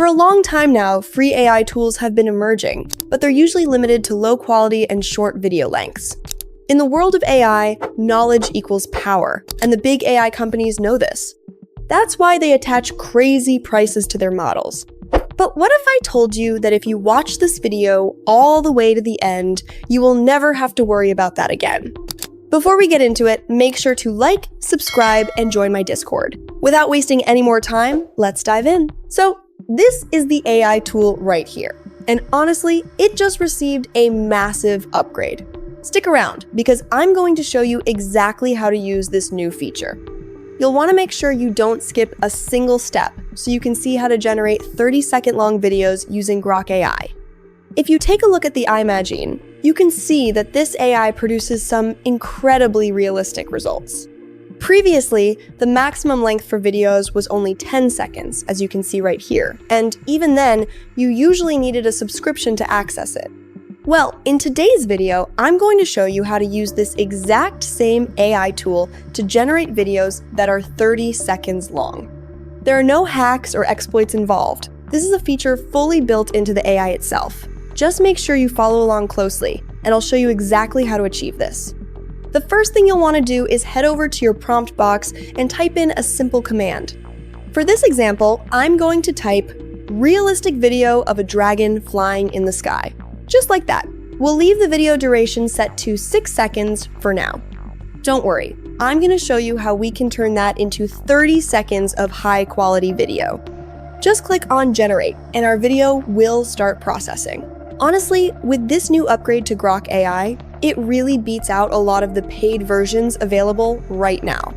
For a long time now, free AI tools have been emerging, but they're usually limited to low quality and short video lengths. In the world of AI, knowledge equals power, and the big AI companies know this. That's why they attach crazy prices to their models. But what if I told you that if you watch this video all the way to the end, you will never have to worry about that again? Before we get into it, make sure to like, subscribe, and join my Discord. Without wasting any more time, let's dive in. So, this is the AI tool right here. And honestly, it just received a massive upgrade. Stick around, because I'm going to show you exactly how to use this new feature. You'll want to make sure you don't skip a single step so you can see how to generate 30-second long videos using Grok AI. If you take a look at the iMagine, you can see that this AI produces some incredibly realistic results. Previously, the maximum length for videos was only 10 seconds, as you can see right here, and even then, you usually needed a subscription to access it. Well, in today's video, I'm going to show you how to use this exact same AI tool to generate videos that are 30 seconds long. There are no hacks or exploits involved. This is a feature fully built into the AI itself. Just make sure you follow along closely, and I'll show you exactly how to achieve this. The first thing you'll want to do is head over to your prompt box and type in a simple command. For this example, I'm going to type realistic video of a dragon flying in the sky. Just like that. We'll leave the video duration set to 6 seconds for now. Don't worry, I'm going to show you how we can turn that into 30 seconds of high quality video. Just click on generate and our video will start processing. Honestly, with this new upgrade to Grok AI, it really beats out a lot of the paid versions available right now.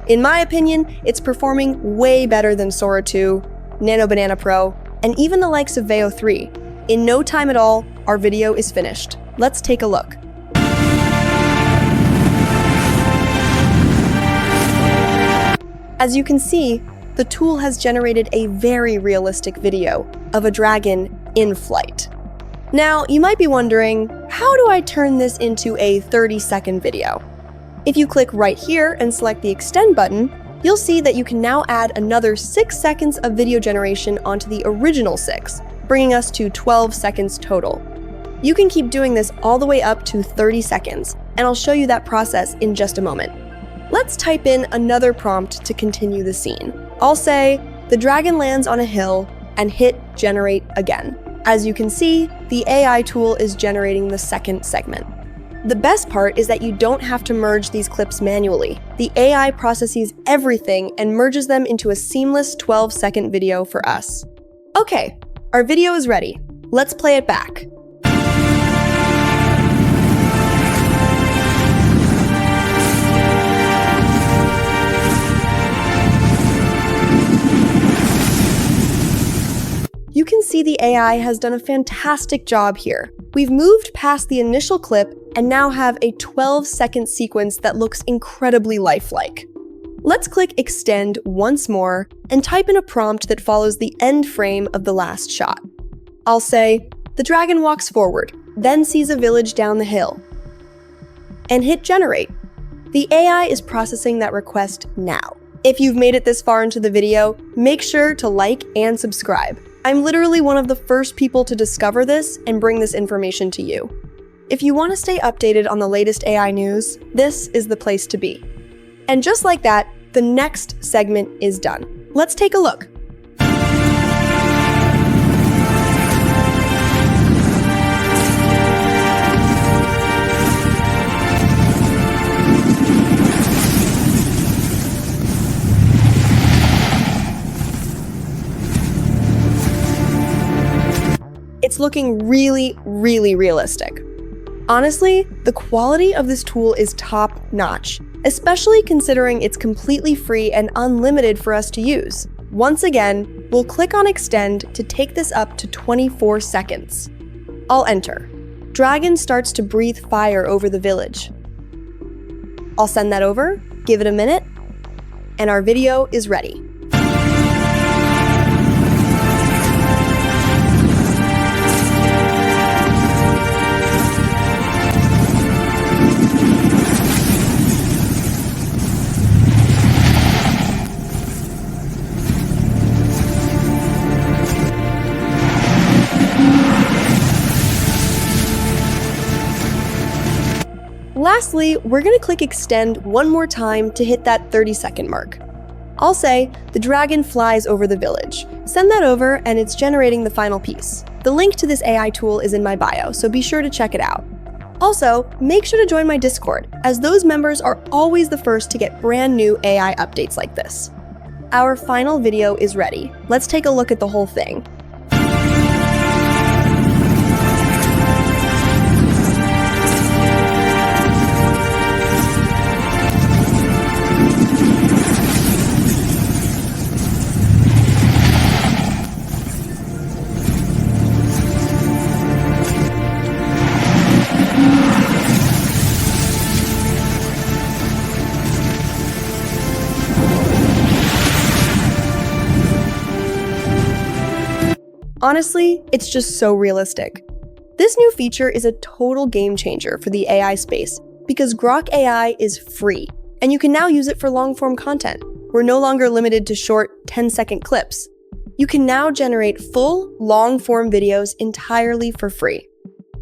In my opinion, it's performing way better than Sora 2, Nano Banana Pro, and even the likes of Veo 3. In no time at all, our video is finished. Let's take a look. As you can see, the tool has generated a very realistic video of a dragon in flight. Now, you might be wondering, how do I turn this into a 30-second video? If you click right here and select the Extend button, you'll see that you can now add another 6 seconds of video generation onto the original 6, bringing us to 12 seconds total. You can keep doing this all the way up to 30 seconds, and I'll show you that process in just a moment. Let's type in another prompt to continue the scene. I'll say, the dragon lands on a hill, and hit generate again. As you can see, the AI tool is generating the second segment. The best part is that you don't have to merge these clips manually. The AI processes everything and merges them into a seamless 12-second video for us. Okay, our video is ready. Let's play it back. You can see the AI has done a fantastic job here. We've moved past the initial clip and now have a 12-second sequence that looks incredibly lifelike. Let's click Extend once more and type in a prompt that follows the end frame of the last shot. I'll say, the dragon walks forward, then sees a village down the hill, and hit generate. The AI is processing that request now. If you've made it this far into the video, make sure to like and subscribe. I'm literally one of the first people to discover this and bring this information to you. If you want to stay updated on the latest AI news, this is the place to be. And just like that, the next segment is done. Let's take a look. It's looking really, really realistic. Honestly, the quality of this tool is top-notch, especially considering it's completely free and unlimited for us to use. Once again, we'll click on Extend to take this up to 24 seconds. I'll enter. Dragon starts to breathe fire over the village. I'll send that over, give it a minute, and our video is ready. Lastly, we're going to click extend one more time to hit that 30-second mark. I'll say, the dragon flies over the village. Send that over and it's generating the final piece. The link to this AI tool is in my bio, so be sure to check it out. Also, make sure to join my Discord, as those members are always the first to get brand new AI updates like this. Our final video is ready. Let's take a look at the whole thing. Honestly, it's just so realistic. This new feature is a total game changer for the AI space because Grok AI is free, and you can now use it for long-form content. We're no longer limited to short 10-second clips. You can now generate full, long-form videos entirely for free.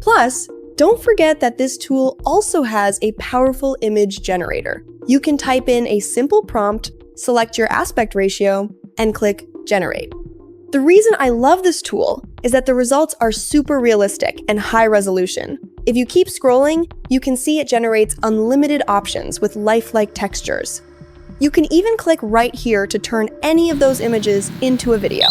Plus, don't forget that this tool also has a powerful image generator. You can type in a simple prompt, select your aspect ratio, and click Generate. The reason I love this tool is that the results are super realistic and high resolution. If you keep scrolling, you can see it generates unlimited options with lifelike textures. You can even click right here to turn any of those images into a video.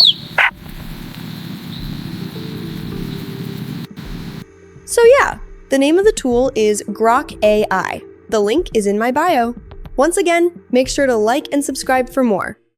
So yeah, the name of the tool is Grok AI. The link is in my bio. Once again, make sure to like and subscribe for more.